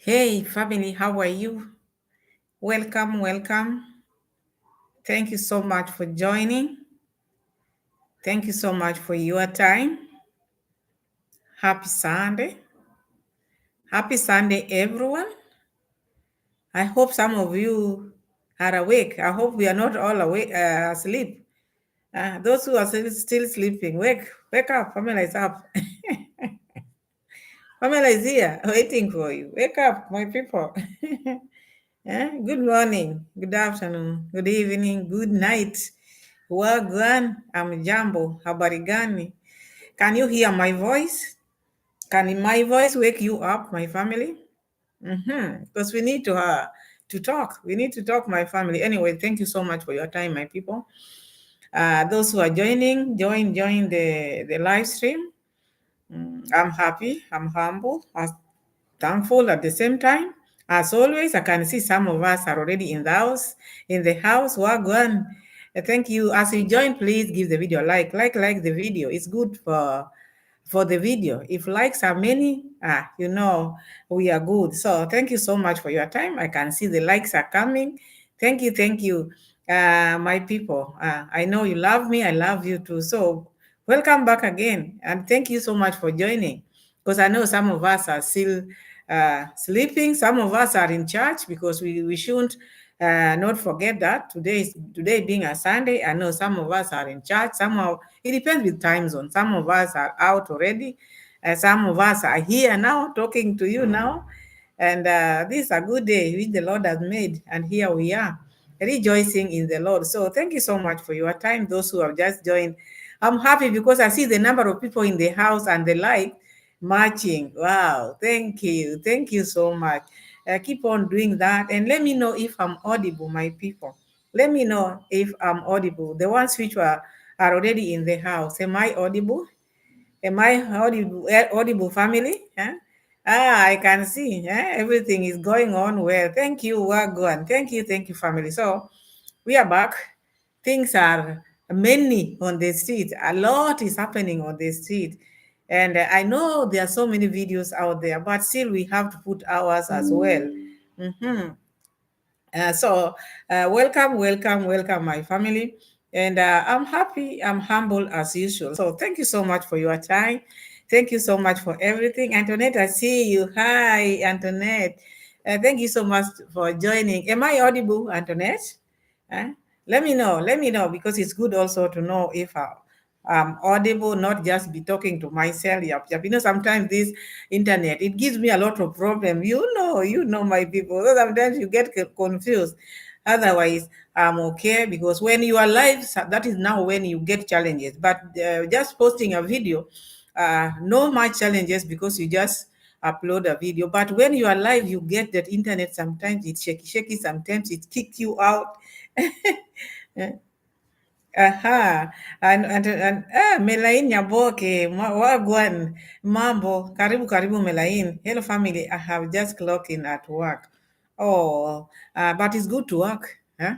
Hey, family, how are you? Welcome, welcome. Thank you so much for joining. Thank you so much for your time. Happy Sunday. Happy Sunday, everyone. I hope some of you are awake. I hope we are not all awake, asleep. Those who are still sleeping, wake up. Pamela is up. Pamela is here, waiting for you. Wake up, my people. Good morning, good afternoon, good evening, good night. Wagwan, I'm Jambo. Habari gani? Can you hear my voice? Can my voice wake you up, my family? Because we need to talk. We need to talk, my family. Anyway, thank you so much for your time, my people. Those who are joining, join the live stream. I'm happy. I'm humble. I'm thankful at the same time. As always, I can see some of us are already in the house. In the house, Wagwan. Thank you. As you join, please give the video a like the video. It's good for the video. If likes are many, we are good. So thank you so much for your time. I can see the likes are coming. Thank you, my people. I know you love me. I love you too. So welcome back again, and thank you so much for joining. Because I know some of us are still sleeping. Some of us are in church because we shouldn't not forget that today being a Sunday. I know some of us are in church. It depends with time zone. Some of us are out already. Some of us are here now talking to you now. And this is a good day which the Lord has made. And here we are rejoicing in the Lord. So thank you so much for your time. Those who have just joined, I'm happy because I see the number of people in the house and the like matching. Wow. Thank you. Thank you so much. Keep on doing that. And let me know if I'm audible, my people. Let me know if I'm audible. The ones which are already in the house. Am I audible? Am I audible family? Huh? I can see everything is going on well. Thank you, Wagwan. Thank you, family. So we are back. Things are many on the street. A lot is happening on the street. And I know there are so many videos out there, but still we have to put ours as well. Mhm. Welcome, my family. And I'm happy, I'm humble as usual. So thank you so much for your time. Thank you so much for everything. Antoinette, I see you. Hi, Antoinette. Thank you so much for joining. Am I audible, Antoinette? Uh, let me know, because it's good also to know if I'm audible, not just be talking to myself. Yep. You know, sometimes this internet, it gives me a lot of problem. You know, my people. So sometimes you get confused. Otherwise, I'm okay, because when you are live, that is now when you get challenges. But just posting a video, no much challenges because you just upload a video. But when you are live, you get that internet. Sometimes it's shaky. Sometimes it kicks you out. Aha, Melain Nyaboke, Wagwan, Mambo, Karibu Melain. Hello family, I have just clocked in at work. Oh, but it's good to work. Huh?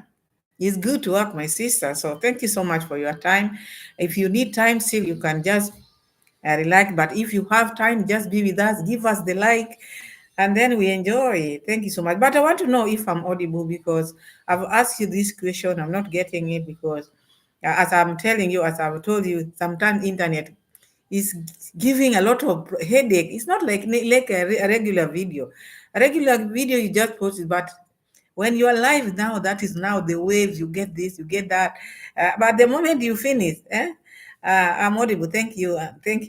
It's good to work, my sister. So thank you so much for your time. If you need time still, you can just relax. But if you have time, just be with us, give us the like, and then we enjoy. Thank you so much. But I want to know if I'm audible, because I've asked you this question. I'm not getting it because, as I'm telling you, as I've told you, sometimes internet is giving a lot of headache. It's not like a regular video. A regular video you just post it, but when you are live now, that is now the waves. You get this, you get that. But the moment you finish, I'm audible. Thank you,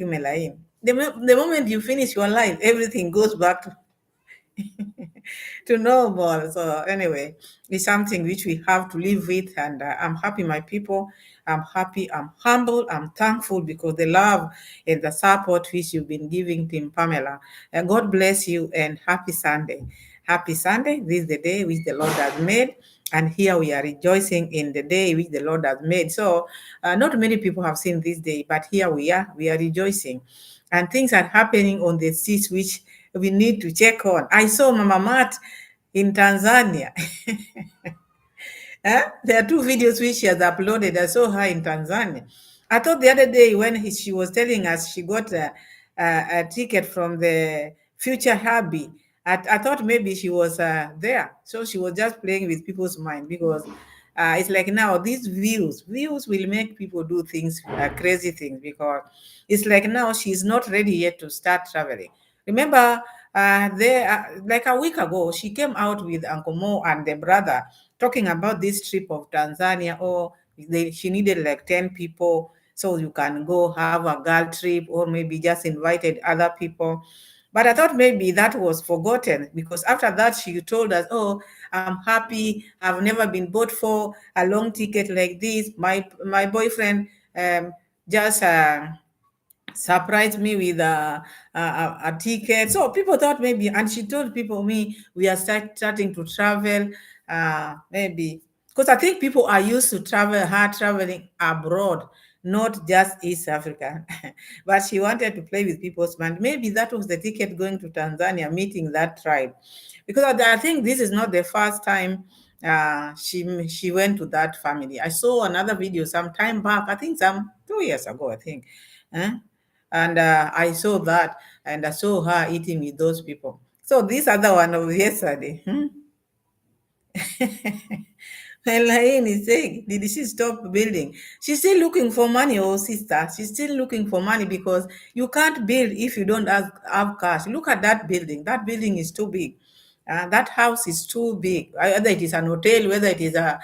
Melaine. The moment you finish your live, everything goes back to normal. So anyway, it's something which we have to live with, and I'm happy, my people. I'm happy. I'm humble. I'm thankful because the love and the support which you've been giving Team Pamela. God bless you and happy Sunday. Happy Sunday. This is the day which the Lord has made. And here we are rejoicing in the day which the Lord has made. So, not many people have seen this day, but here we are rejoicing. And things are happening on the streets which we need to check on. I saw Mama Mat in Tanzania. There are two videos which she has uploaded. I saw her in Tanzania. I thought the other day when she was telling us she got a ticket from the future hubby. I thought maybe she was there, so she was just playing with people's mind because it's like now these views will make people do things, crazy things, because it's like now she's not ready yet to start traveling. Remember, there like a week ago, she came out with Uncle Mo and the brother talking about this trip of Tanzania. Or she needed like 10 people, so you can go have a girl trip, or maybe just invited other people. But I thought maybe that was forgotten, because after that she told us, "Oh, I'm happy. I've never been bought for a long ticket like this. My boyfriend just surprised me with a ticket." So people thought maybe, and she told people, me, we are starting to travel, maybe because I think people are used to traveling abroad, not just East Africa. But she wanted to play with people's mind. Maybe that was the ticket going to Tanzania, meeting that tribe, because I think this is not the first time she went to that family. I saw another video some time back, I think some 2 years ago, I think. Eh? And I saw that, and I saw her eating with those people. So this other one of yesterday, and Laine is saying, did she stop building? She's still looking for money, oh sister. She's still looking for money, because you can't build if you don't have cash. Look at that building. That building is too big. That house is too big. Whether it is an hotel, whether it is how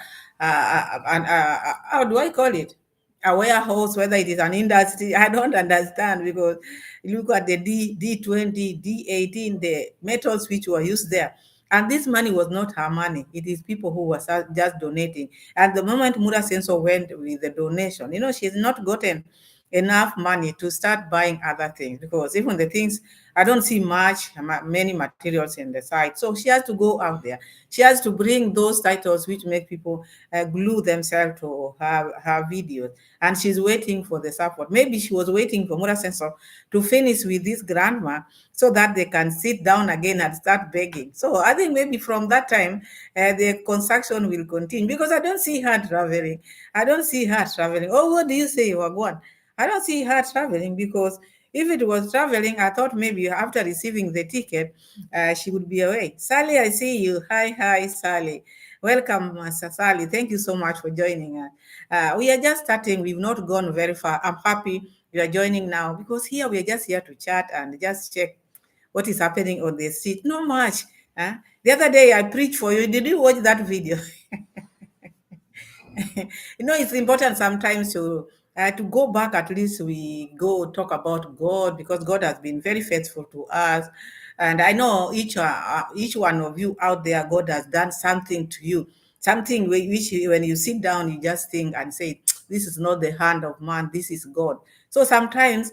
do I call it? A warehouse, whether it is an industry, I don't understand, because look at the D20, D18, the metals which were used there. And this money was not her money. It is people who were just donating. At the moment Muraseno went with the donation, she's not gotten enough money to start buying other things, because even the things, I don't see many materials in the site. So she has to go out there. She has to bring those titles which make people glue themselves to her videos. And she's waiting for the support. Maybe she was waiting for Muraseno to finish with this grandma, so that they can sit down again and start begging. So I think maybe from that time, the construction will continue, because I don't see her traveling. I don't see her traveling. Oh, what do you say, Wagwan? I don't see her traveling, because if it was traveling, I thought maybe after receiving the ticket, she would be away. Sally, I see you. Hi, Sally. Welcome, Master Sally. Thank you so much for joining us. We are just starting. We've not gone very far. I'm happy you are joining now, because here we are just here to chat and just check what is happening on the street. Not much. The other day I preached for you. Did you watch that video? It's important sometimes to go back. At least we go talk about God, because God has been very faithful to us. And I know each one of you out there, God has done something to you, something which when you sit down, you just think and say, this is not the hand of man, this is God. So sometimes,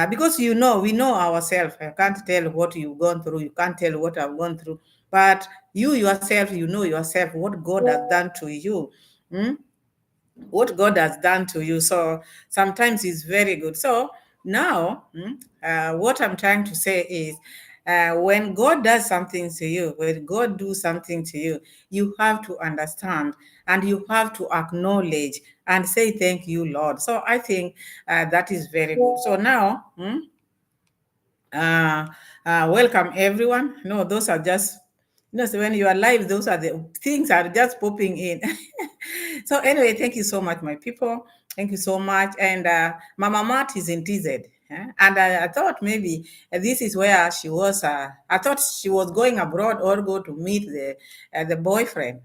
because we know ourselves. I can't tell what you've gone through. You can't tell what I've gone through. But you yourself, you know yourself, what God has done to you. Hmm? What God has done to you. So sometimes it's very good. So now, what I'm trying to say is, when God does something to you, when God do something to you, you have to understand, and you have to acknowledge and say, thank you, Lord. So I think that is very good. So now, uh, welcome everyone. No, those are just, so when you are live, those are the things are just popping in. So anyway, thank you so much, my people. Thank you so much. And Mama Mart is in TZ. And I thought maybe this is where she was. I thought she was going abroad or go to meet the boyfriend,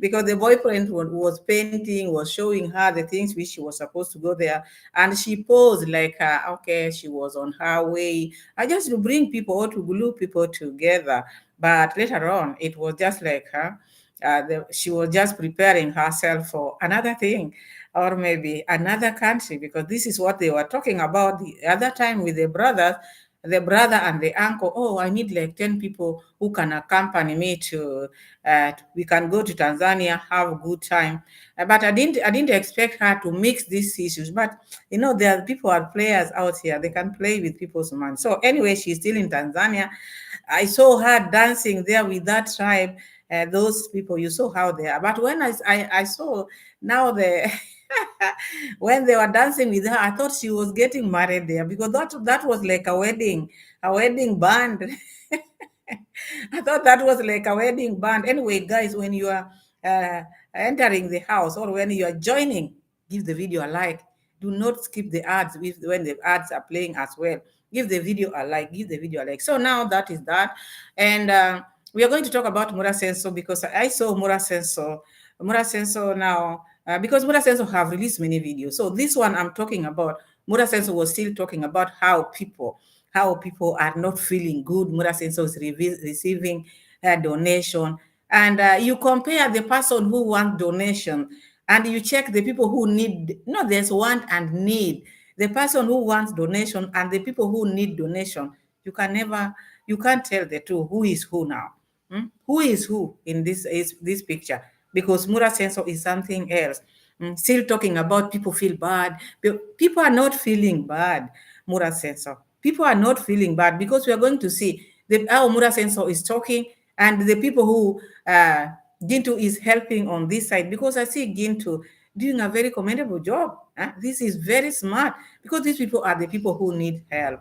because the boyfriend was painting, was showing her the things which she was supposed to go there, and she posed like, okay, she was on her way. I just to bring people or to glue people together. But later on, it was just like her. She was just preparing herself for another thing, or maybe another country, because this is what they were talking about the other time with the brother and the uncle. Oh, I need like 10 people who can accompany me we can go to Tanzania, have a good time. But I didn't expect her to mix these issues. But there are people are players out here. They can play with people's minds. So anyway, she's still in Tanzania. I saw her dancing there with that tribe. Those people, you saw how they are. But when I saw now when they were dancing with her, I thought she was getting married there, because that was like a wedding band. I thought that was like a wedding band. Anyway, guys, when you are entering the house or when you are joining, give the video a like. Do not skip the ads when the ads are playing as well. Give the video a like. Give the video a like. So now that is that, and we are going to talk about Muraseno because I saw Muraseno now because Muraseno have released many videos. So this one I'm talking about. Muraseno was still talking about how people are not feeling good. Muraseno is receiving a donation, and you compare the person who wants donation and you check the people who need. No, there's want and need. The person who wants donation and the people who need donation, you can't tell the two who is who now. Who is who in this picture? Because Muraseno is something else. Still talking about people feel bad. People are not feeling bad, Muraseno. People are not feeling bad because we are going to see how Muraseno is talking and the people who Gintu is helping on this side, because I see Gintu doing a very commendable job. This is very smart because these people are the people who need help.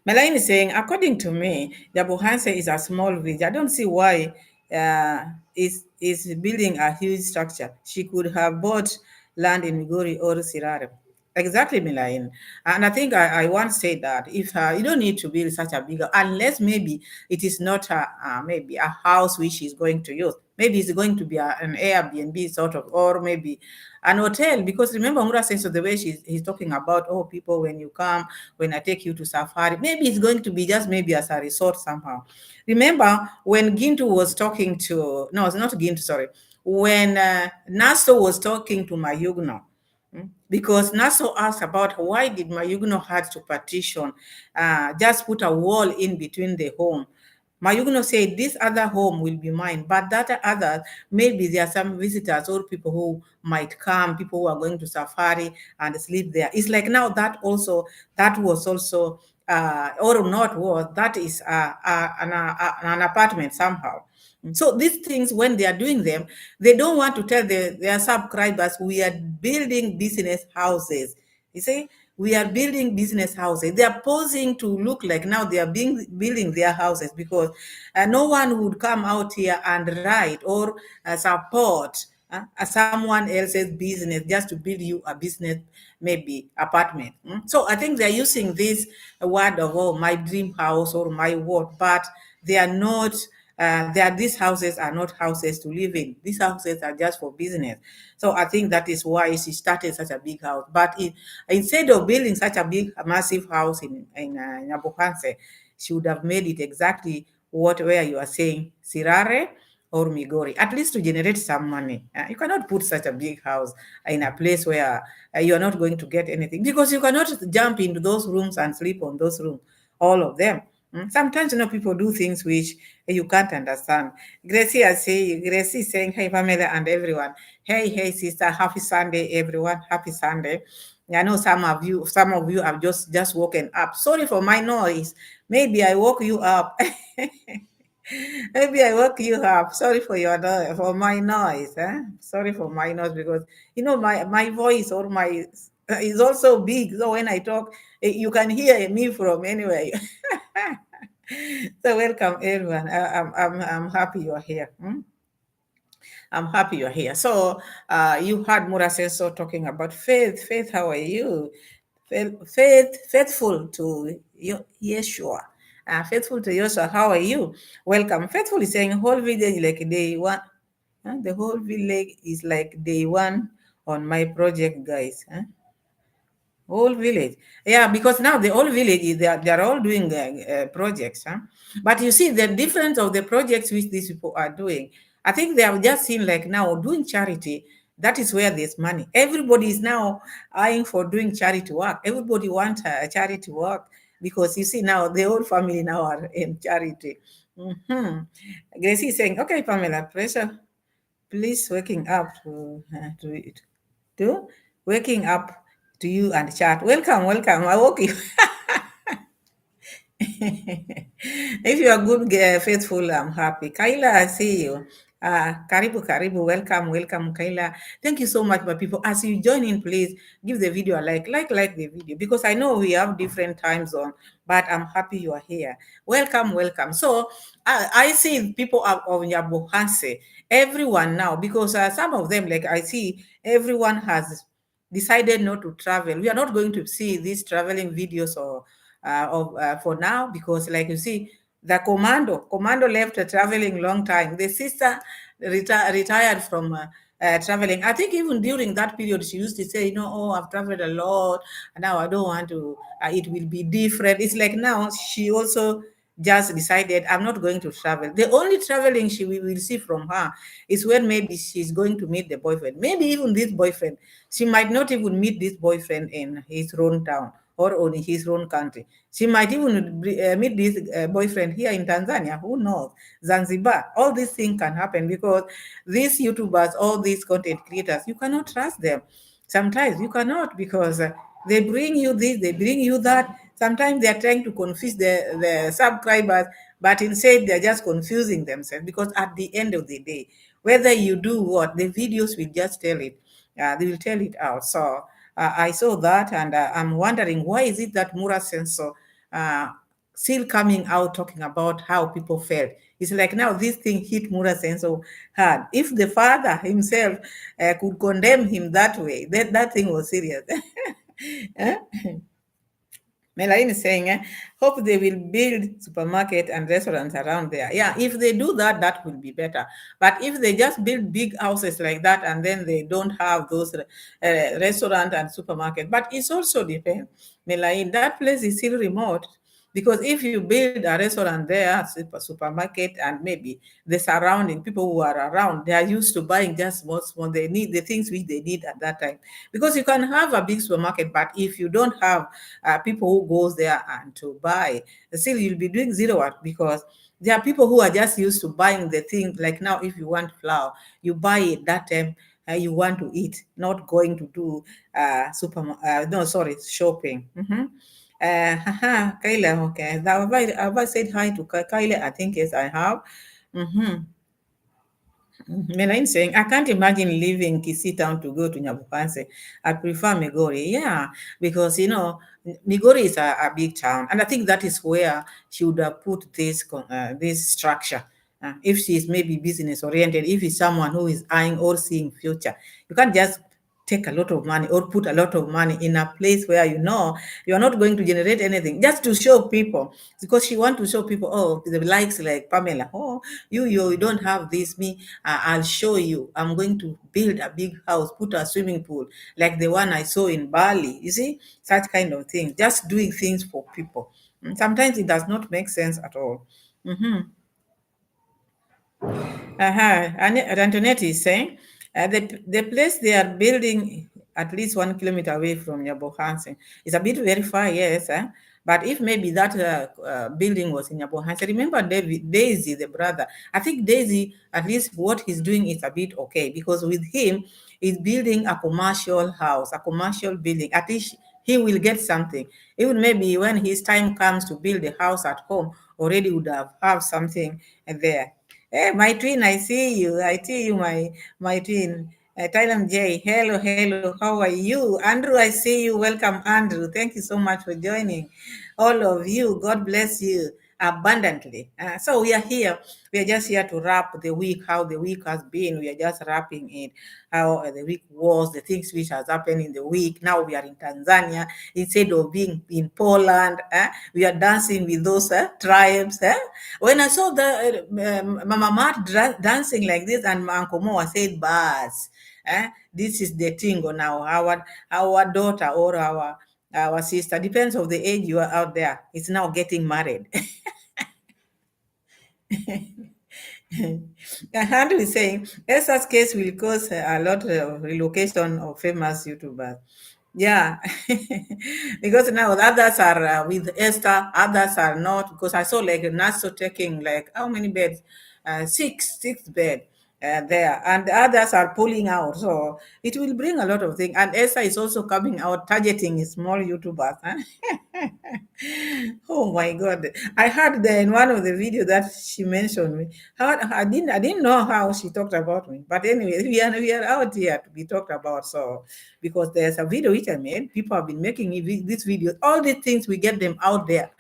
Melaine is saying, according to me, Jabuhanse is a small village. I don't see why is building a huge structure. She could have bought land in Migori or Sirare. Exactly, Melaine. And I think I once said that if you don't need to build such a big, unless maybe it is not maybe a house which is going to use. Maybe it's going to be an Airbnb sort of, or maybe an hotel. Because remember, Mura says so the way he's talking about, oh, people, when you come, when I take you to safari, maybe it's going to be just maybe as a resort somehow. Remember when Gintu was talking to, no, it's not Gintu, sorry, when Naso was talking to Mayugno, because Naso asked about why did Mayugno had to partition, just put a wall in between the home. Mayugno said, this other home will be mine, but that other, maybe there are some visitors or people who might come, people who are going to safari and sleep there. It's like now that was also, or not was, that is an apartment somehow. So these things, when they are doing them, they don't want to tell their subscribers, we are building business houses. You see, we are building business houses. They are posing to look like now they are building their houses because no one would come out here and write or support someone else's business just to build you a business, maybe apartment. So I think they're using this word of, oh, my dream house or my what, but they are not. These houses are not houses to live in. These houses are just for business. So I think that is why she started such a big house. But instead of building such a big, massive house in Nyabokanse, she would have made it exactly where you are saying, Sirare or Migori, at least to generate some money. You cannot put such a big house in a place where you are not going to get anything, because you cannot jump into those rooms and sleep on those rooms, all of them. Sometimes, people do things which you can't understand. Gracie is saying, hey, Pamela and everyone. Hey, sister, happy Sunday, everyone. Happy Sunday. I know some of you have just woken up. Sorry for my noise. Maybe I woke you up. Maybe I woke you up. Sorry for for my noise. Sorry for my noise, because my voice or my is also big. So when I talk, you can hear me from anywhere. So welcome everyone. I'm happy you're here. I'm happy you're here. So you heard Muraseno talking about faith. Faith, how are you? Faithful to Yeshua. Faithful to Yeshua, how are you? Welcome. Faithful is saying whole village like day one. The whole village is like day one on my project, guys. Whole village. Yeah, because now the whole village, they are all doing projects. But you see the difference of the projects which these people are doing. I think they have just seen like now doing charity. That is where there's money. Everybody is now eyeing for doing charity work. Everybody wants charity work because you see now the whole family now are in charity. Gracie is saying, okay, Pamela, pressure, please waking up to waking up to you and chat. Welcome. I woke you. If you are good, faithful, I'm happy. Kaila, I see you. Karibu, welcome, Kaila. Thank you so much, my people. As you join in, please give the video a like the video, because I know we have different time zone, but I'm happy you are here. Welcome. So I see people of Nyabohanse, everyone now, because some of them, like I see, everyone has decided not to travel. We are not going to see these traveling videos or for now, because like you see, the commando left traveling long time. The sister retired from traveling. I think even during that period, she used to say, oh, I've traveled a lot. And now I don't want to, it will be different. It's like now she also just decided, I'm not going to travel. The only traveling we will see from her is when maybe she's going to meet the boyfriend. Maybe even this boyfriend, she might not even meet this boyfriend in his own town or on his own country. She might even meet this boyfriend here in Tanzania. Who knows? Zanzibar. All these things can happen because these YouTubers, all these content creators, you cannot trust them. Sometimes you cannot, because they bring you this, they bring you that. Sometimes they are trying to confuse the subscribers, but instead they're just confusing themselves, because at the end of the day, whether you do what, the videos will just tell it. They will tell it out. So I saw that, and I'm wondering, why is it that Muraseno uh, still coming out talking about how people felt? It's like now this thing hit Muraseno hard. If the father himself could condemn him that way, that thing was serious. Eh? Melaine is saying, hope they will build supermarket and restaurants around there. Yeah, if they do that, that will be better. But if they just build big houses like that and then they don't have those restaurant and supermarket, but it's also depends. Melaine, that place is still remote. Because if you build a restaurant there, supermarket, and maybe the surrounding people who are around, they are used to buying just small. They need the things which they need at that time. Because you can have a big supermarket, but if you don't have people who goes there and to buy, still you'll be doing zero work, because there are people who are just used to buying the thing. Like now, if you want flour, you buy it that time. You want to eat, not going to do no, sorry, shopping. Kayla, okay. Have I said hi to Kayla? I think yes, I have. Mm-hmm. Melaine saying, I can't imagine leaving Kisii town to go to Nyabukanse. I prefer Migori. Yeah, because Migori is a big town, and I think that is where she would have put this structure. If she is maybe business oriented, if it's someone who is eyeing or seeing future, you can't just take a lot of money or put a lot of money in a place where you're not going to generate anything, just to show people, because she want to show people, oh, the likes like Pamela, oh, you don't have this, me, I'll show you, I'm going to build a big house, put a swimming pool like the one I saw in Bali. You see, such kind of things, just doing things for people. Sometimes it does not make sense at all. And Antoinette is saying the place they are building at least 1 kilometer away from Nyabohansen is a bit very far, yes. But if maybe that building was in Nyabohansen, remember Daisy, the brother. I think Daisy, at least what he's doing is a bit okay, because with him, he's building a commercial house, a commercial building. At least he will get something. Even maybe when his time comes to build a house at home, already would have something there. Hey, my twin, I see you. I see you, my twin. Thailand J. Hello. How are you? Andrew, I see you. Welcome, Andrew. Thank you so much for joining. All of you. God bless you abundantly. So we are here. We are just here to wrap the week, how the week has been. We are just wrapping it, how the week was, the things which has happened in the week. Now we are in Tanzania. Instead of being in Poland, we are dancing with those tribes. When I saw the Mama Mart dancing like this, and my Uncle Moa said, "Bas, this is the thing now. Our daughter or our sister, depends of the age you are out there, is now getting married." Andrew is saying Esther's case will cause a lot of relocation of famous YouTubers. Yeah, because now the others are with Esther, others are not. Because I saw like Naso taking like how many beds? Six bed. there, and others are pulling out. So it will bring a lot of things. And Esther is also coming out targeting small YouTubers. Huh? Oh my God! I heard there in one of the videos that she mentioned me. How I didn't know how she talked about me. But anyway, we are out here to be talked about. So because there's a video which I made, people have been making this video. All these things we get them out there.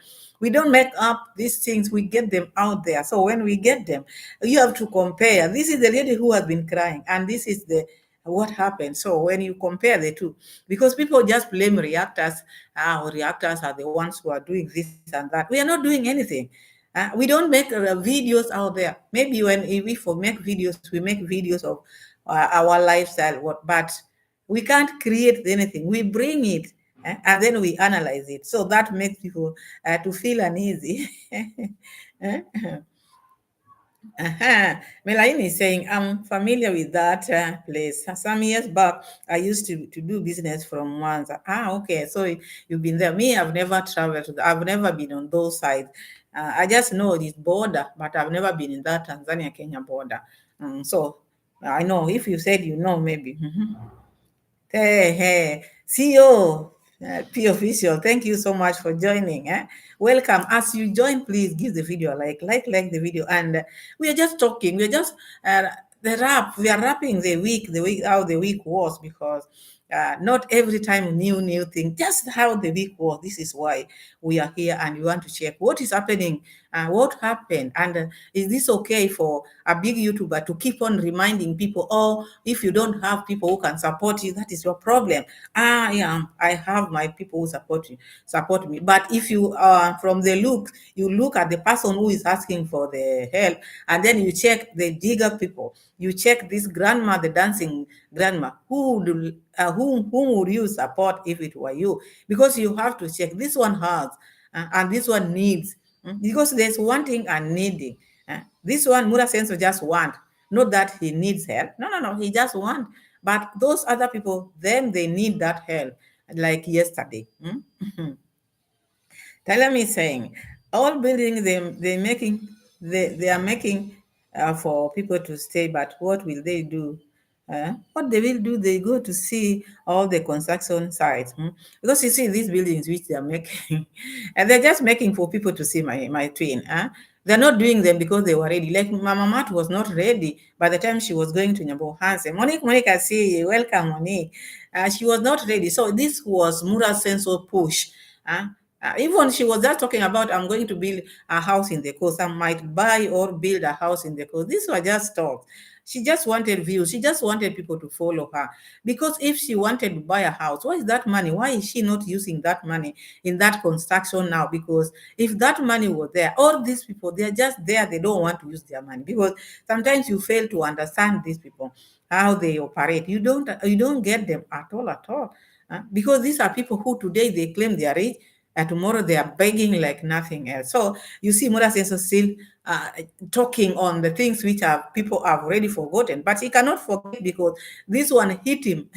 We don't make up these things, we get them out there. So when we get them, you have to compare. This is the lady who has been crying, and this is the what happened. So when you compare the two, because people just blame reactors, reactors are the ones who are doing this and that. We are not doing anything. We don't make videos out there. Maybe when we for make videos, we make videos of our lifestyle, but we can't create anything. We bring it, and then we analyze it. So that makes people to feel uneasy. Eh? Uh-huh. Melaine is saying, I'm familiar with that place. Some years back, I used to do business from Mwanza. Okay. So you've been there. Me, I've never traveled. I've never been on those sides. I just know this border, but I've never been in that Tanzania-Kenya border. So I know if you said you know, maybe. Hey, hey, CEO, P official, thank you so much for joining. Welcome. As you join, please give the video a like the video. And we are just talking. We are just the wrap. We are wrapping the week how the week was, because not every time new thing. Just how the week was. This is why we are here, and we want to check what is happening. What happened, and is this okay for a big YouTuber to keep on reminding people? Oh, if you don't have people who can support you, that is your problem. Yeah, I have my people who support me. But if you are from the look, you look at the person who is asking for the help, and then you check the Jigger people. You check this grandma, the dancing grandma. Whom would you support if it were you? Because you have to check. This one has, and this one needs. Because there's wanting and needing. This one, Muraseno just want, not that he needs help. No, he just want. But those other people, then they need that help, like yesterday. Tell me saying, all buildings they are making for people to stay, but what will they do? What they will do, they go to see all the construction sites. Because you see these buildings which they are making, and they're just making for people to see my twin. They're not doing them because they were ready. Like Mama Mat was not ready by the time she was going to Nyambo Hansen. Monique, I see you. Welcome, Monique. She was not ready. So this was Muraseno push. Uh, Even she was just talking about, I'm going to build a house in the coast. I might buy or build a house in the coast. These were just talks. She just wanted views. She just wanted people to follow her. Because if she wanted to buy a house, what is that money? Why is she not using that money in that construction now? Because if that money was there, all these people, they're just there. They don't want to use their money. Because sometimes you fail to understand these people, how they operate. You don't get them at all. Because these are people who today they claim they are rich, and tomorrow they are begging like nothing else. So you see Muraseno still talking on the things which are people have already forgotten, but he cannot forget because this one hit him.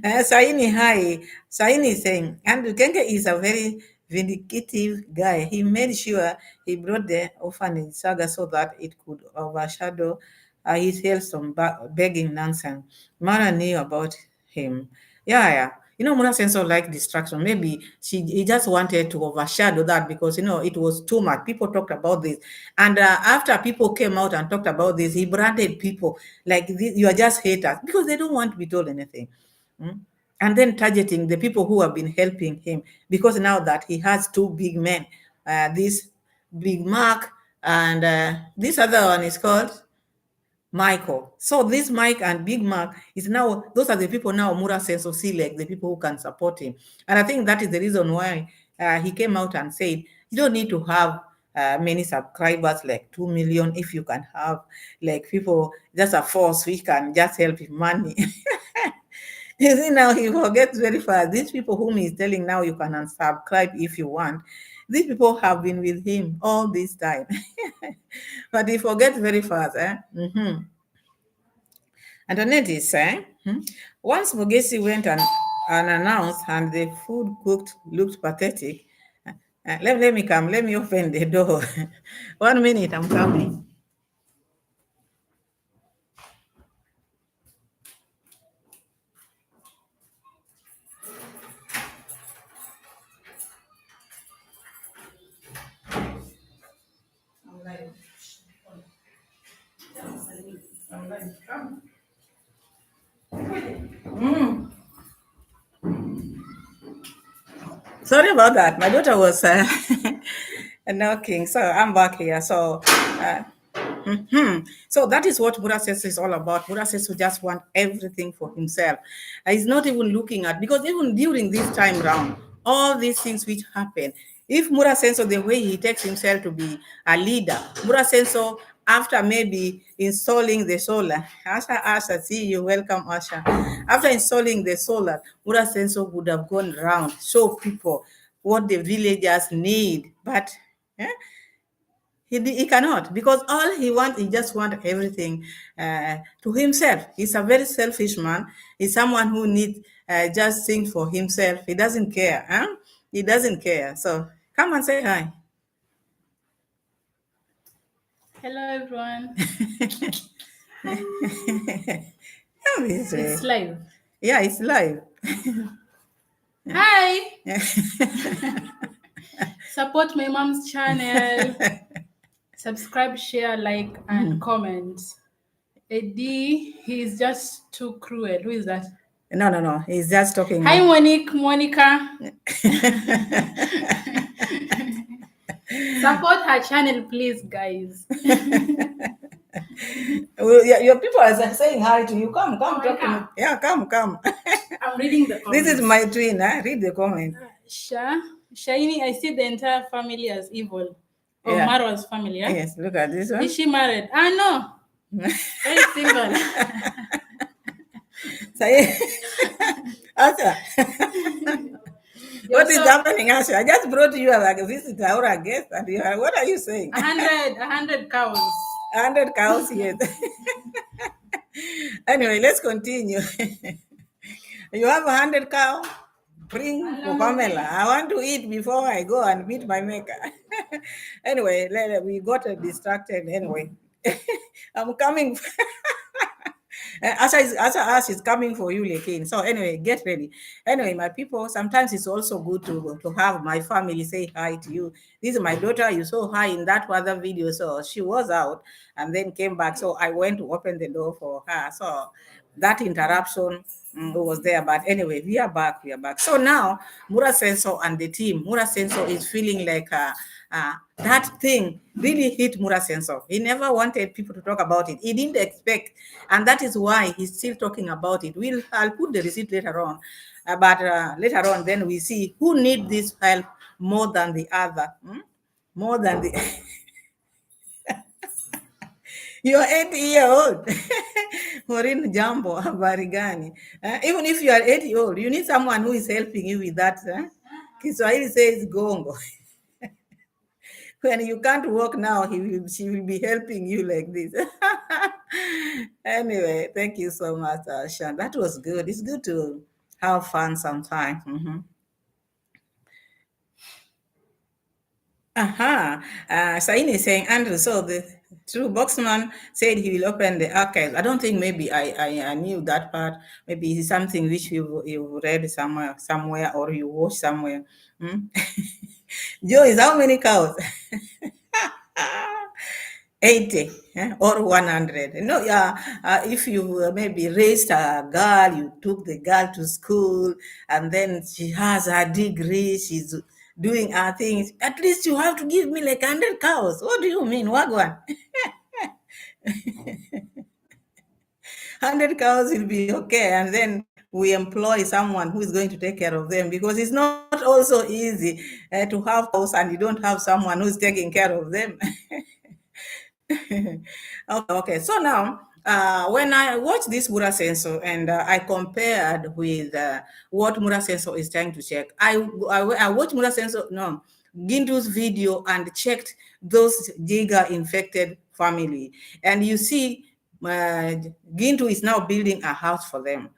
Saini, hi. Saini is saying, Andrew Kenge is a very vindicative guy. He made sure he brought the orphanage saga so that it could overshadow his Hellstone begging nonsense. Mara knew about him. Yeah. Muraseno like distraction. Maybe he just wanted to overshadow that because it was too much. People talked about this, and after people came out and talked about this, he branded people like this, you are just haters because they don't want to be told anything. And then targeting the people who have been helping him because now that he has two big men, this Big Mark and this other one is called Michael. So this Mike and Big Mac is now, those are the people now Muraseno see like the people who can support him. And I think that is the reason why he came out and said, you don't need to have many subscribers, like 2 million, if you can have like people, just a force which can just help him money. You see, now he forgets very fast. These people whom he's telling now you can unsubscribe if you want, these people have been with him all this time. But he forgets very fast. Antoinette is saying, once Mogesi went and announced and the food cooked looked pathetic. Let me come. Let me open the door. 1 minute, I'm coming. Sorry about that. My daughter was knocking, so I'm back here. So that is what Muraseno is all about. Muraseno just want everything for himself. He's not even looking at, because even during this time round, all these things which happen, if Muraseno, the way he takes himself to be a leader, Muraseno, after maybe installing the solar, Asha, see you, welcome Asha. After installing the solar, Muraseno would have gone around, show people what the villagers need, but he cannot, because all he wants, he just wants everything to himself. He's a very selfish man. He's someone who needs just things for himself. He doesn't care. Huh? He doesn't care. So come and say hi. Hello, everyone. It's live. Yeah, it's live. Hi. Support my mom's channel. Subscribe, share, like, and comment. Eddie, he's just too cruel. Who is that? No. He's just talking. Hi, Monica. Support her channel, please, guys. Your people are saying hi to you. Come, talk to me. Yeah, come. I'm reading the comments. This is my twin. Read the comment. Shaini, I see the entire family as evil. Or Marwa's family, yeah? Yes, look at this one. Is she married? No. Very single. Asha. What is happening, Asha? I just brought you like a visitor or a guest, and what are you saying? 100 cows. 100 cows, yes. Anyway, let's continue. You have 100 cows? Bring for Pamela. I want to eat before I go and meet my maker. Anyway, we got distracted. Anyway, I'm coming. Asha is coming for you, Lekin. So anyway, get ready. Anyway, my people, sometimes it's also good to have my family say hi to you. This is my daughter. You saw her in that other video. So she was out and then came back. So I went to open the door for her. So that interruption was there. But anyway, we are back. So now, Muraseno and the team, Muraseno is feeling like that thing really hit Muraseno. He never wanted people to talk about it. He didn't expect, and that is why he's still talking about it. I'll put the receipt later on, but later on, then we see who need this help more than the other, more than the. You're 80-year-old. Morin Jambo, habari gani? Even if you are 80-year-old, you need someone who is helping you with that. Kiswahili says gongo. When you can't walk now, she will be helping you like this. Anyway, thank you so much, Shan. That was good. It's good to have fun sometimes. Saini is saying, Andrew, so the true Boxman said he will open the archives. I don't think maybe I knew that part. Maybe it's something which you read somewhere or you watched somewhere. Joe, is how many cows? 80 or 100. If you maybe raised a girl, you took the girl to school, and then she has her degree, she's doing her things. At least you have to give me like 100 cows. What do you mean, Wagwan? 100 cows will be okay, and then we employ someone who is going to take care of them, because it's not also easy to have cows and you don't have someone who's taking care of them. Okay. So now, when I watched this Muraseno and I compared with what Muraseno is trying to check, I watched Gintu's video and checked those Jigger infected family, and you see, Gintu is now building a house for them,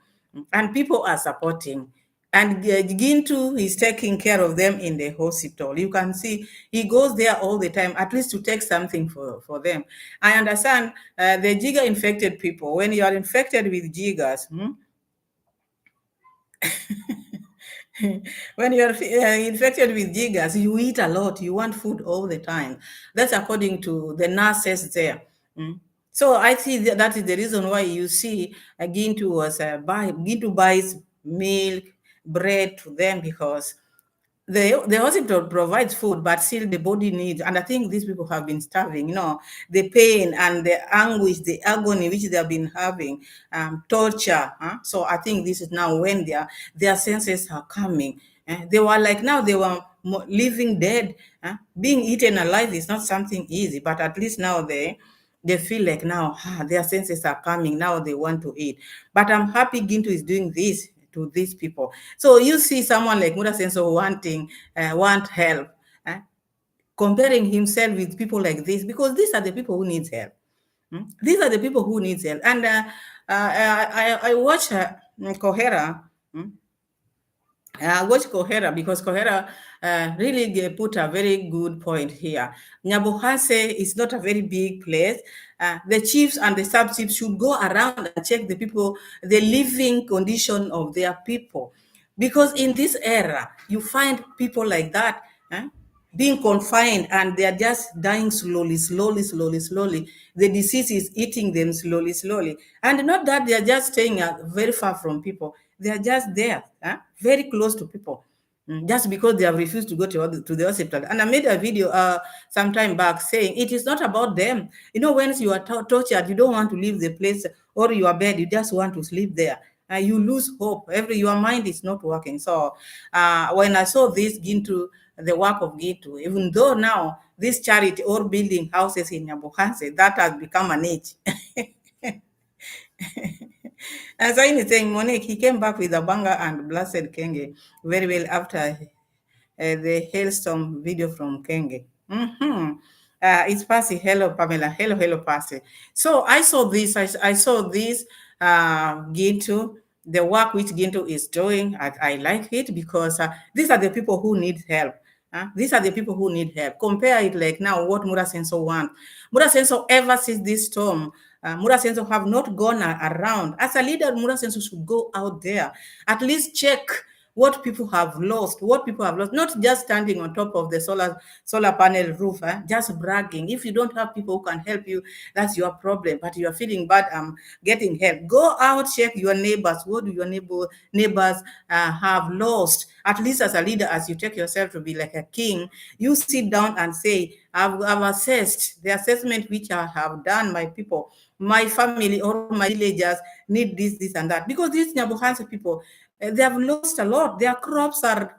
and people are supporting. And Gintu is taking care of them in the hospital. You can see he goes there all the time, at least to take something for them. I understand the Jigger infected people, when you are infected with Jiggers, when you are infected with Jiggers, you eat a lot, you want food all the time. That's according to the nurses there. So I see that is the reason why you see Gintu buys milk, bread to them, because the hospital provides food, but still the body needs. And I think these people have been starving. The pain and the anguish, the agony which they have been having, torture. So I think this is now when their senses are coming. They were like, now they were living dead. Being eaten alive is not something easy, but at least now they feel like now their senses are coming. Now they want to eat. But I'm happy Gintu is doing this to these people. So you see someone like Muraseno want help, comparing himself with people like this, because these are the people who need help. These are the people who need help. And I watch Kohera. Watch Kohera, because Kohera really put a very good point here. Nyabohase is not a very big place. The chiefs and the sub-chiefs should go around and check the people, the living condition of their people. Because in this era, you find people like that being confined, and they are just dying slowly, slowly, slowly, slowly. The disease is eating them slowly, slowly. And not that they are just staying very far from people. They are just there, very close to people. Just because they have refused to go to the hospital. And I made a video some time back saying it is not about them. When you are tortured, you don't want to leave the place or your bed, you just want to sleep there. You lose hope. Your mind is not working. So when I saw this Gintu, the work of Gitu, even though now this charity or building houses in Nyabohanse, that has become an age. As I was saying, Monique, he came back with a banger and blasted Kenge very well after the hailstorm video from Kenge. It's Passy. Hello, Pamela. Hello, hello, Passy. So I saw this. I saw this Gintu, the work which Gintu is doing. I like it because these are the people who need help. These are the people who need help. Compare it like now what Muraseno wants. Muraseno, ever since this storm, Muraseno have not gone around. As a leader, Muraseno should go out there, at least check what people have lost, not just standing on top of the solar panel roof, just bragging. If you don't have people who can help you, that's your problem, but you are feeling bad getting help. Go out, check your neighbors. What do your neighbors have lost? At least as a leader, as you take yourself to be like a king, you sit down and say, I've assessed the assessment which I have done, my people, my family or my villagers need this, and that. Because these Nyabohanse people, they have lost a lot. Their crops are,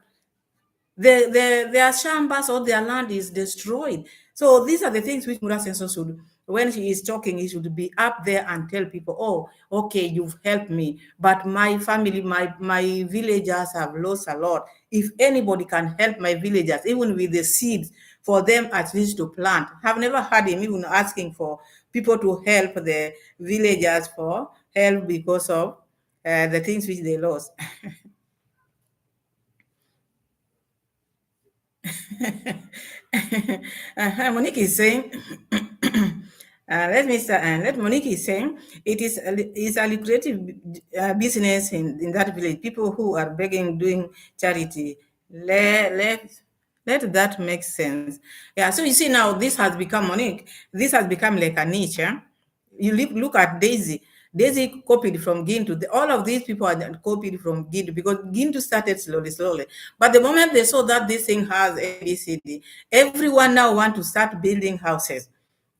their shambas or their land is destroyed. So these are the things which Muraseno should, when he is talking, he should be up there and tell people, oh, okay, you've helped me, but my family, my villagers have lost a lot. If anybody can help my villagers, even with the seeds, for them at least to plant. I've never heard him even asking for people to help the villagers for help because of the things which they lost. Monique is saying, let Monique is saying, it is a lucrative business in that village. People who are begging, doing charity. Let that make sense. Yeah, so you see now this has become, Monique, this has become like a niche. You look at Daisy. Daisy copied from Gintu. All of these people are copied from Gintu because Gintu started slowly, slowly. But the moment they saw that this thing has ABCD, everyone now want to start building houses.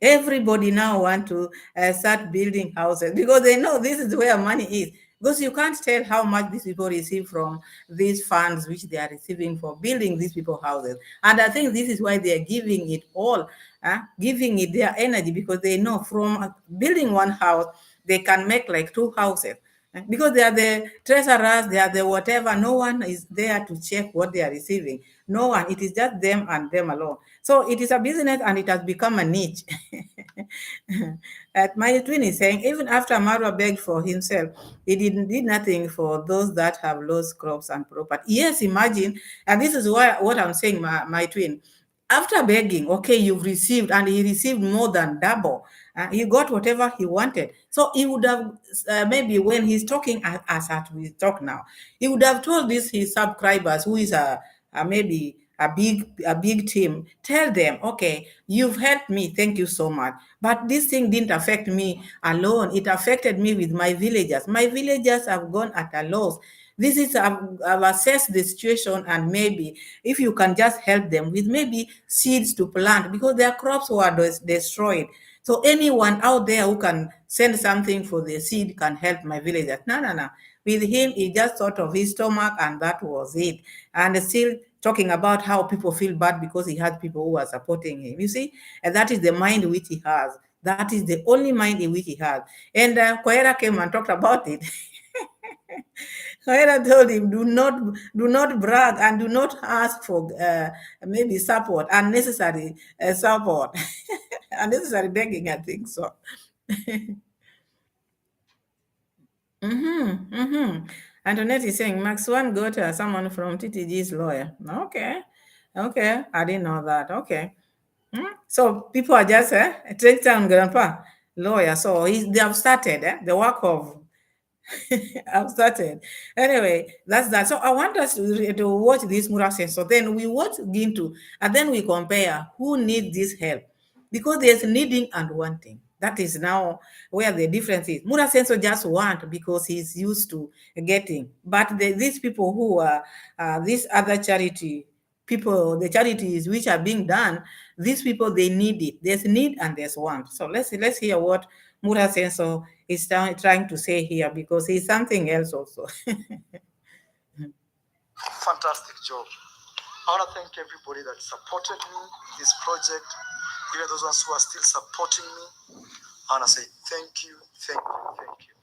Everybody now want to start building houses because they know this is where money is. Because you can't tell how much these people receive from these funds which they are receiving for building these people houses. And I think this is why they are giving it all, giving it their energy, because they know from building one house, they can make like two houses. Because they are the treasurers, they are the whatever. No one is there to check what they are receiving. No one. It is just them and them alone. So it is a business and it has become a niche. My twin is saying, even after Marwa begged for himself, he did nothing for those that have lost crops and property. Yes, imagine. And this is what I'm saying, my twin. After begging, okay, you've received, and he received more than double. He got whatever he wanted. So he would have, maybe when he's talking as we talk now, he would have told his subscribers, who is maybe a big team, tell them, okay, you've helped me, thank you so much. But this thing didn't affect me alone. It affected me with my villagers. My villagers have gone at a loss. This is I've assessed the situation, and maybe if you can just help them with maybe seeds to plant because their crops were destroyed. So anyone out there who can send something for the seed can help my villagers. No, no, no. With him, he just thought of his stomach, and that was it. And still talking about how people feel bad because he has people who are supporting him. You see, and that is the mind which he has. That is the only mind in which he has. And Koera came and talked about it. Koera told him, do not brag and do not ask for maybe support, unnecessary support, unnecessary begging. I think so. Antoinette is saying Max One got someone from TTG's lawyer. Okay, okay, I didn't know that. Okay. So people are just take down grandpa lawyer. So they have started the work of I've started. Anyway, that's that. So I want us to watch this Muraseno. So then we watch Gintu and then we compare who needs this help. Because there's needing and wanting. That is now where the difference is. Muraseno just want because he's used to getting. But these people who are this other charity people, the charities which are being done, these people they need it. There's need and there's want. So let's hear what Muraseno is trying to say here because he's something else also. Fantastic job. I want to thank everybody that supported me in this project, even those ones who are still supporting me. I want to say thank you, thank you, thank you.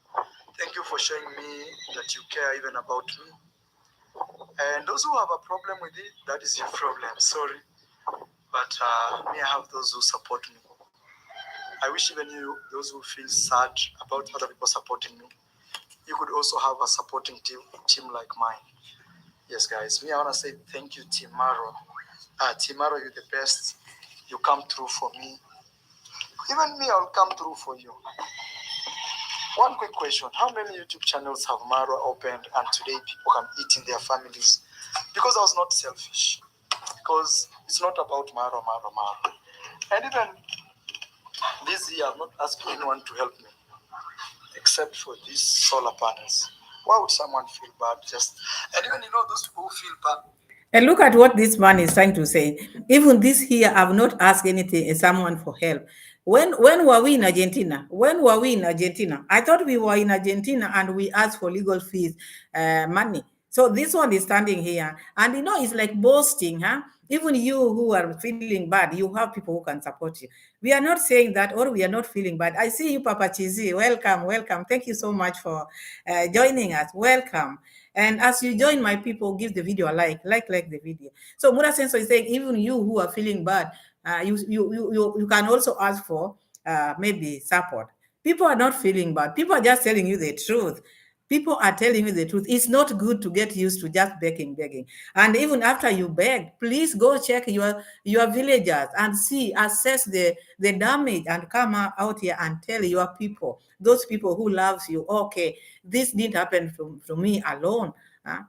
Thank you for showing me that you care even about me. And those who have a problem with it, that is your problem. Sorry. But me, I have those who support me. I wish even you, those who feel sad about other people supporting me, you could also have a supporting team like mine. Yes, guys. Me, I want to say thank you, Team MARWA. Team MARWA, you're the best. You come through for me. Even me, I'll come through for you. One quick question. How many YouTube channels have MARWA opened and today people can eat in their families? Because I was not selfish. Because it's not about MARWA. And even this year, I'm not asking anyone to help me. Except for these solar panels. Why would someone feel bad? And even those people who feel bad. And look at what this man is trying to say. Even this here, I've not asked anything, someone for help. When were we in Argentina? When were we in Argentina? I thought we were in Argentina and we asked for legal fees, money. So this one is standing here, and it's like boasting, huh? Even you who are feeling bad, you have people who can support you. We are not saying that, or we are not feeling bad. I see you, Papa Chizi. Welcome, welcome. Thank you so much for joining us. Welcome. And as you join my people, give the video a like the video. So Muraseno is saying, even you who are feeling bad, you can also ask for maybe support. People are not feeling bad. People are just telling you the truth. People are telling you the truth. It's not good to get used to just begging. And even after you beg, please go check your villagers and assess the damage and come out here and tell your people, those people who loves you, okay, this didn't happen to me alone.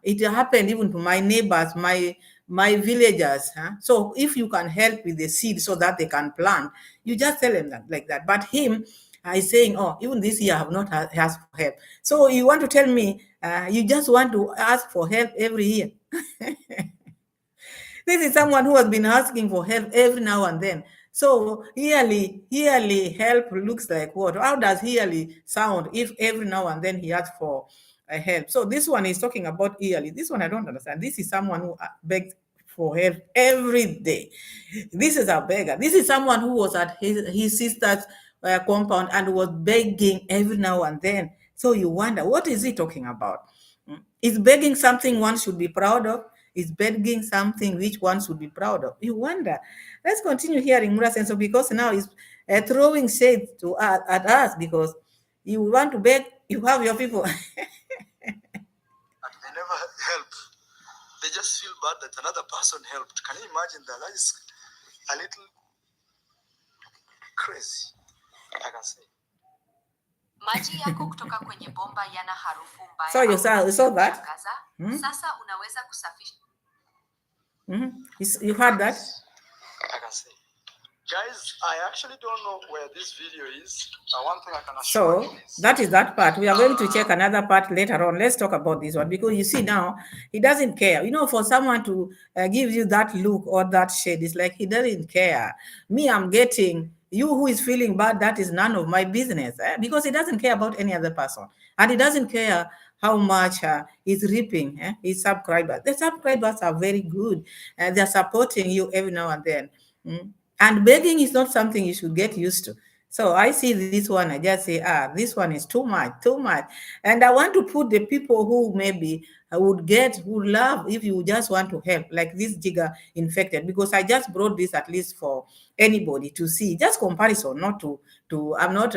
It happened even to my neighbors, my villagers. So if you can help with the seed so that they can plant, you just tell them that like that. But him is saying, oh, even this year I have not asked for help. So you want to tell me you just want to ask for help every year? This is someone who has been asking for help every now and then. So yearly help looks like what? How does yearly sound if every now and then he asks for help? So this one is talking about yearly. This one I don't understand. This is someone who begs for help every day. This is a beggar. This is someone who was at his sister's compound and was begging every now and then. So you wonder, what is he talking about? Is begging something one should be proud of? Is begging something which one should be proud of? You wonder. Let's continue hearing Muraseno because now he's throwing shade at us because you want to beg, you have your people. And they never help. They just feel bad that another person helped. Can you imagine that? That is a little crazy, I can say. Maji yako kutoka kwenye bomba yana harufu mbaya. So you saw that? Sasa unaweza kusafisha. You heard that? I can say. Guys, I actually don't know where this video is. One thing I can assure you So is that is that part. We are going to check another part later on. Let's talk about this one because you see now he doesn't care. For someone to give you that look or that shade, it's like he doesn't care. Me, I'm getting you who is feeling bad. That is none of my business because he doesn't care about any other person, and he doesn't care how much he's reaping his subscribers. The subscribers are very good. They're supporting you every now and then. Mm. And begging is not something you should get used to. So I see this one, I just say, this one is too much, too much. And I want to put the people who maybe would love if you just want to help, like this Jigger infected, because I just brought this at least for anybody to see, just comparison, not I'm not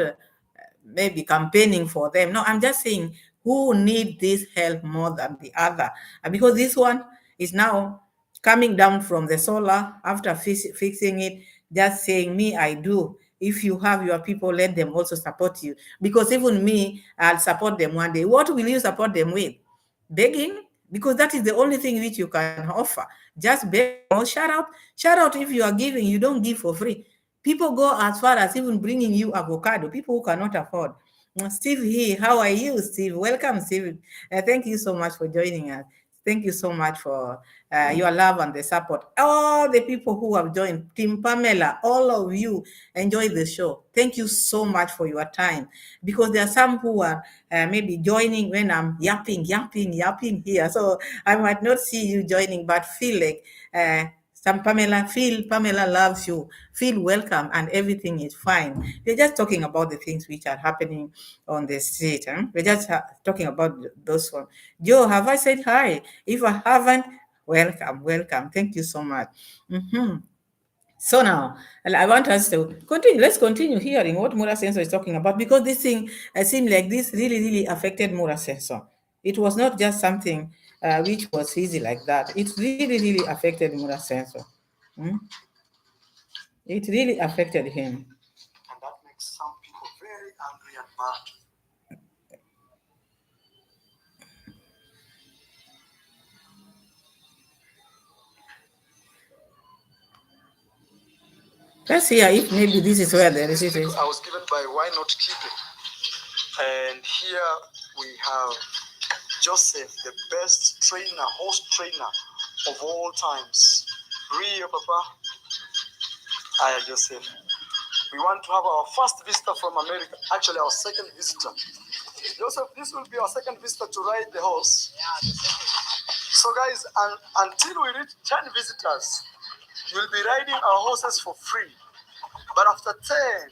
maybe campaigning for them. No, I'm just saying who need this help more than the other. And because this one is now coming down from the solar after fixing it, just saying, me, I do. If you have your people, let them also support you. Because even me, I'll support them one day. What will you support them with? Begging? Because that is the only thing which you can offer. Just beg or shout out if you are giving, you don't give for free. People go as far as even bringing you avocado, people who cannot afford. Steve here, how are you, Steve? Welcome, Steve. Thank you so much for joining us. Thank you so much for your love and the support. All the people who have joined, Team Pamela, all of you enjoy the show. Thank you so much for your time because there are some who are maybe joining when I'm yapping here. So I might not see you joining, but feel like some Pamela loves you, feel welcome, and everything is fine. We're just talking about the things which are happening on the street. We're just talking about those ones. Joe, have I said hi? If I haven't, welcome. Thank you so much. So now, I want us to continue. Let's continue hearing what Muraseno is talking about because this thing seemed like this really affected Muraseno. It was not just something which was easy like that. It really affected Muraseno. It really affected him. and that makes some people very angry and mad. Let's hear if maybe this is where the receipt is. I was given by Why Not Keep It. And here we have Joseph, the best trainer, host trainer of all times. Rio, Papa. Hi, Joseph. We want to have our first visitor from America. Actually, our second visitor. Joseph, this will be our second visitor to ride the horse. So, guys, until we reach 10 visitors, we'll be riding our horses for free. But after 10,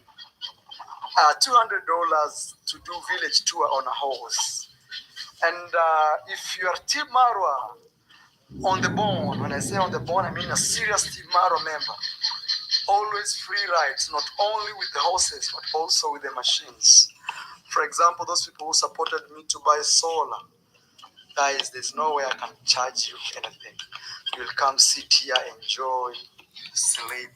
$200 to do village tour on a horse. And if you are Team Marwa on the bone, when I say on the bone, I mean a serious Team Marwa member. Always free rides, not only with the horses, but also with the machines. For example, those people who supported me to buy solar. Guys, there's no way I can charge you anything. You'll come sit here, enjoy, sleep.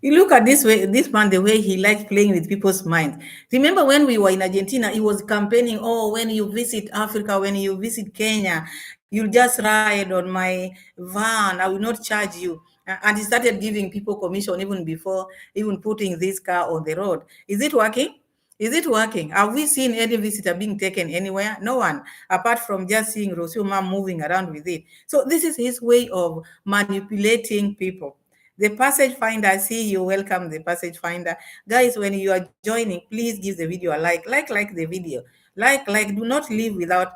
You look at this man, the way he likes playing with people's minds. Remember when we were in Argentina, he was campaigning, when you visit Africa, when you visit Kenya, you'll just ride on my van. I will not charge you. And he started giving people commission even before even putting this car on the road. Is it working? Is it working? Have we seen any visitor being taken anywhere? No one, apart from just seeing Rosuma moving around with it. So this is his way of manipulating people. The passage finder, I see you. Welcome, the passage finder. Guys, when you are joining, please give the video a like. Like the video. Like. Do not leave without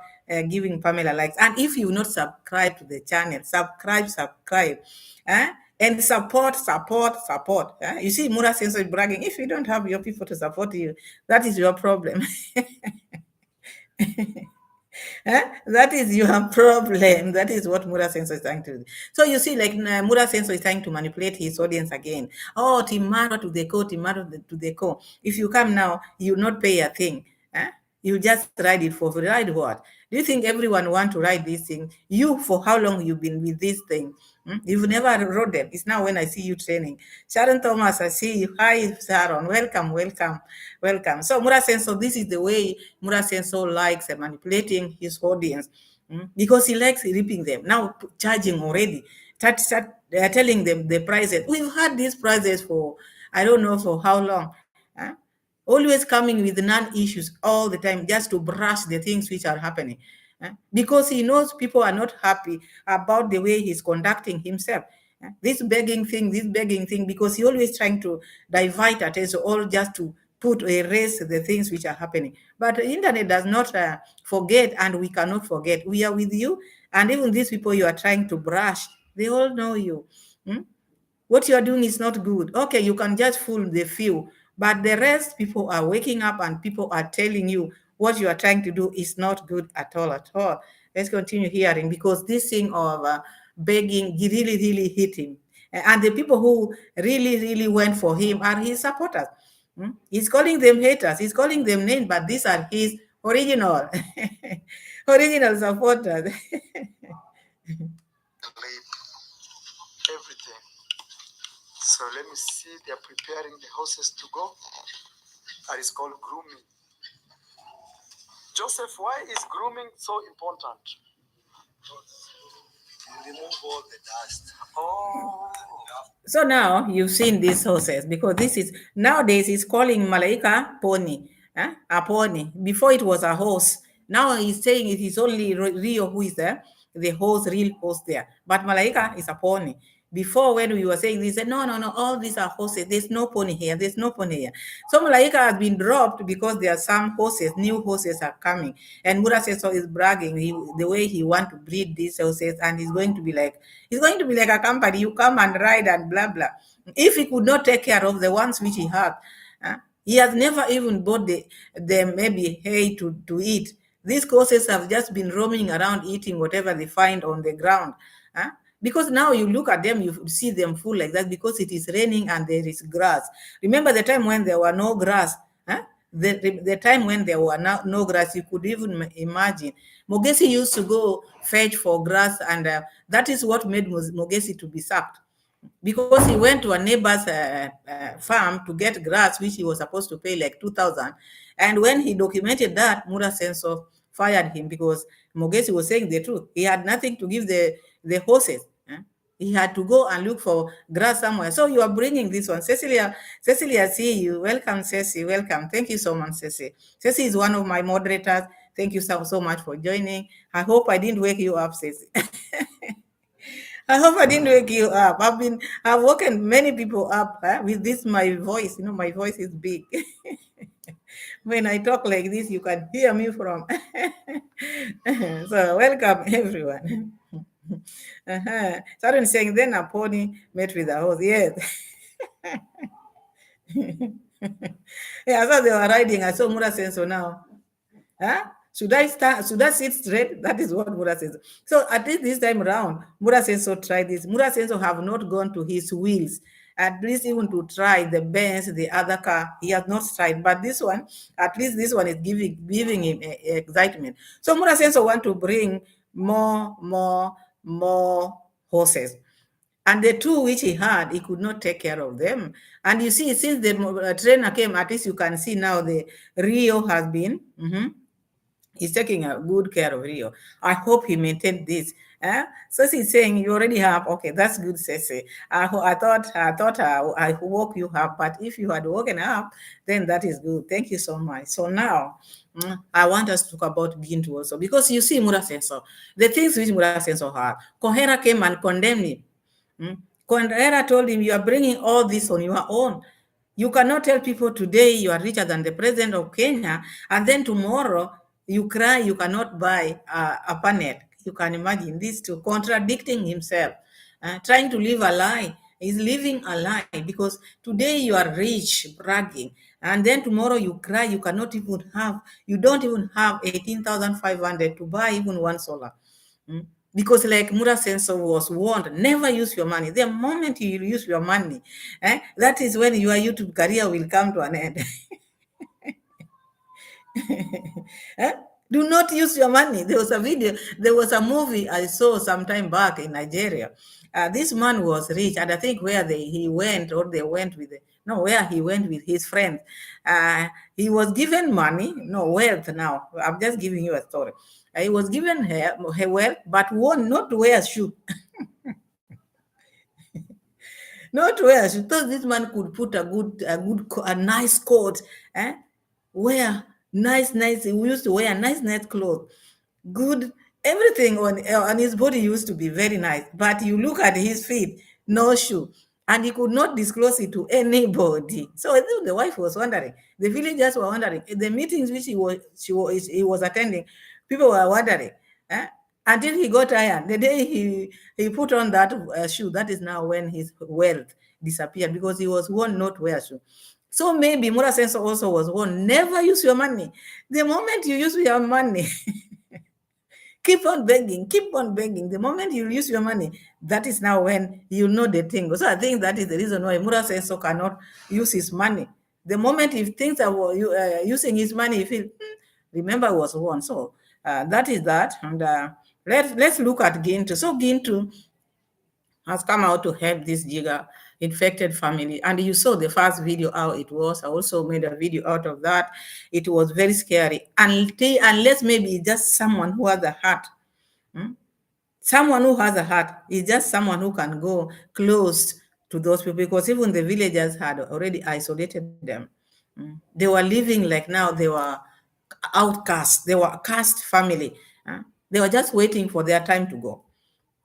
giving Pamela likes. And if you not subscribe to the channel, subscribe. And support. You see, Muraseno is bragging. If you don't have your people to support you, that is your problem. That is your problem. That is what Muraseno is trying to do. So you see, like Muraseno is trying to manipulate his audience again. Oh, Team Marwa to the core, Team Marwa to the core. If you come now, you not pay a thing. You just ride it for free. Ride what? Do you think everyone want to ride this thing? You, for how long you've been with this thing? You've never rode them. It's now when I see you training. Sharon Thomas, I see you. Hi, Sharon. Welcome. So Muraseno, this is the way Muraseno likes manipulating his audience because he likes ripping them. Now charging already. start telling them the prices. We've had these prices for I don't know for how long. Huh? Always coming with non-issues all the time just to brush the things which are happening. Because he knows people are not happy about the way he's conducting himself. This begging thing, because he always trying to divert attention, all just to put erase the things which are happening. But the internet does not forget, and we cannot forget. We are with you, and even these people you are trying to brush, they all know you. Hmm? What you are doing is not good. Okay, you can just fool the few, but the rest, people are waking up and people are telling you what you are trying to do is not good at all, at all. Let's continue hearing, because this thing of begging really, really hit him. And the people who really, really went for him are his supporters. He's calling them haters. He's calling them names, but these are his original, original supporters. Everything. So let me see, they're preparing the horses to go. That is called grooming. Joseph, why is grooming so important? You remove all the dust. Oh. So now you've seen these horses, because this is nowadays he's calling Malaika pony, a pony. Before it was a horse. Now he's saying it is only Rio who is there, the horse, real horse there. But Malaika is a pony. Before, when we were saying this, said, no, no, no, all these are horses. There's no pony here. There's no pony here. So Malaika has been dropped because there are some horses, new horses are coming. And Muraseno is bragging the way he want to breed these horses, and he's going to be like a company. You come and ride and blah blah. If he could not take care of the ones which he had, he has never even bought them maybe hay to eat. These horses have just been roaming around eating whatever they find on the ground. Because now you look at them, you see them full like that because it is raining and there is grass. Remember the time when there were no grass? The time when there were no grass, you could even imagine. Mogesi used to go fetch for grass, and that is what made Mogesi to be sacked. Because he went to a neighbor's farm to get grass, which he was supposed to pay like 2,000. And when he documented that, Muraseno fired him because Mogesi was saying the truth. He had nothing to give the horses. He had to go and look for grass somewhere. So you are bringing this one. Cecilia, see you. Welcome, Ceci. Welcome. Thank you so much, Ceci. Ceci is one of my moderators. Thank you so much for joining. I hope I didn't wake you up, Ceci. I hope I didn't wake you up. I've woken many people up with this my voice. My voice is big. When I talk like this, you can hear me from. So welcome everyone. Started saying then a pony met with a horse. Yes. Yeah, so they were riding. I saw Muraseno now. Should I sit straight? That is what Muraseno. So at least this time around, Muraseno tried this. Muraseno have not gone to his wheels, at least even to try the Benz, the other car. He has not tried. But this one, at least this one is giving him excitement. So Muraseno want to bring more horses. And the two which he had, he could not take care of them. And you see, since the trainer came, at least you can see now the Rio has been. He's taking a good care of Rio. I hope he maintained this. So she's saying you already have. Okay, that's good, Ceci. I thought I woke you up, but if you had woken up, then that is good. Thank you so much. So now I want us to talk about Bintu also, because you see Muraseno, the things which Muraseno had. Kohera came and condemned him. Kohera told him, you are bringing all this on your own. You cannot tell people today you are richer than the president of Kenya, and then tomorrow you cry you cannot buy a panel. You can imagine these two contradicting himself, trying to live a lie. He's living a lie because today you are rich, bragging, and then tomorrow you cry you don't even have 18,500 to buy even one solar. Because like Muraseno was warned, never use your money. The moment you use your money, that is when your YouTube career will come to an end. Do not use your money. There was a movie I saw some time back in Nigeria. This man was rich, and I think where he went with his friends. He was given money, wealth now. I'm just giving you a story. He was given her wealth, but not to wear a shoe. Not wear shoes. Thought this man could put a nice coat, wear nice. He used to wear nice clothes, good everything on his body used to be very nice. But you look at his feet, no shoe, and he could not disclose it to anybody. So I think the wife was wondering. The villagers were wondering. The meetings which he was attending, people were wondering. Eh? Until he got tired. The day he put on that shoe, that is now when his wealth disappeared, because he was warned not to wear shoe. So maybe Muraseno also was warned, never use your money. The moment you use your money, keep on begging. The moment you use your money, that is now when you know the thing. So I think that is the reason why Muraseno cannot use his money. The moment he thinks about using his money, he feels, remember, was warned. So that is that. And let's look at Gintu. So Gintu has come out to help this Jigger infected family. And you saw the first video how it was. I also made a video out of that. It was very scary. Unless maybe just someone who has a heart. Someone who has a heart is just someone who can go close to those people, because even the villagers had already isolated them. They were living like now they were outcasts. They were a caste family. They were just waiting for their time to go.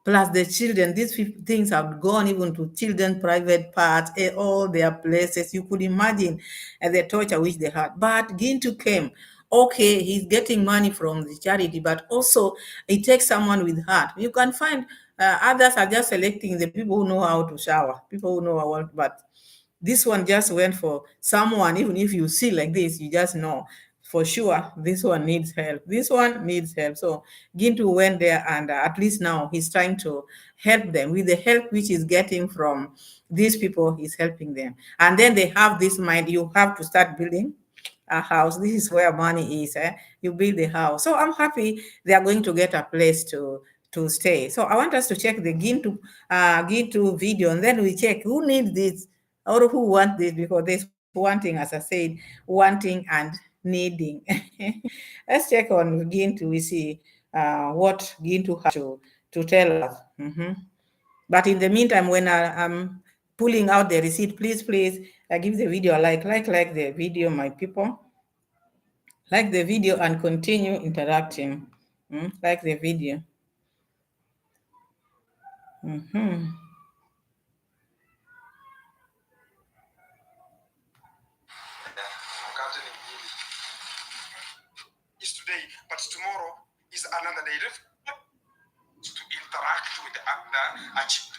Plus the children, these things have gone even to children's private parts, all their places. You could imagine the torture which they had. But Gintu came. Okay, he's getting money from the charity, but also it takes someone with heart. You can find others are just selecting the people who know how to shower, people who know how, but this one just went for someone. Even if you see like this, you just know for sure this one needs help. This one needs help. So Gintu went there, and at least now he's trying to help them with the help which he's getting from these people. He's helping them, and then they have this mind. You have to start building a house. This is where money is. You build the house. So I'm happy they are going to get a place to stay. So I want us to check the Gintu video, and then we check who needs this or who want this, because there's wanting, as I said, wanting and needing. Let's check on Gintu. We see what Gintu has to tell us. But in the meantime, when I'm pulling out the receipt, please give the video a like the video, my people. Like the video and continue interacting. Like the video. Is today, but tomorrow is another day. To interact with the achieved.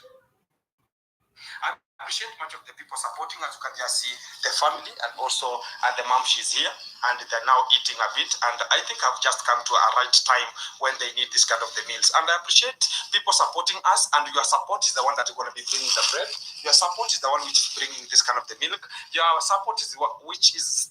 I appreciate much of the people supporting. As you can just see, the family and also the mom, she's here, and they're now eating a bit. And I think I've just come to a right time when they need this kind of the meals. And I appreciate people supporting us, and your support is the one that is going to be bringing the bread. Your support is the one which is bringing this kind of the milk. Your support is which is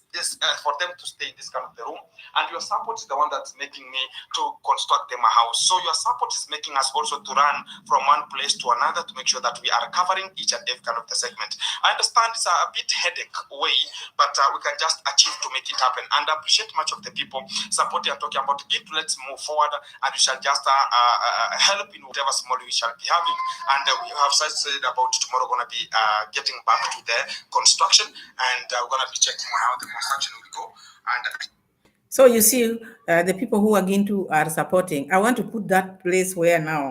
for them to stay in this kind of the room. And your support is the one that's making me to construct them a house. So your support is making us also to run from one place to another to make sure that we are covering each and every kind of the segment. I understand it's a bit headache way, but we can just achieve to make it happen. And I appreciate much of the people supporting and talking about it. Let's move forward, and we shall just help in whatever small we shall be having. And we have said about tomorrow going to be getting back to the construction, and we're going to be checking how the construction will go. And so you see, the people who are going to are supporting. I want to put that place where now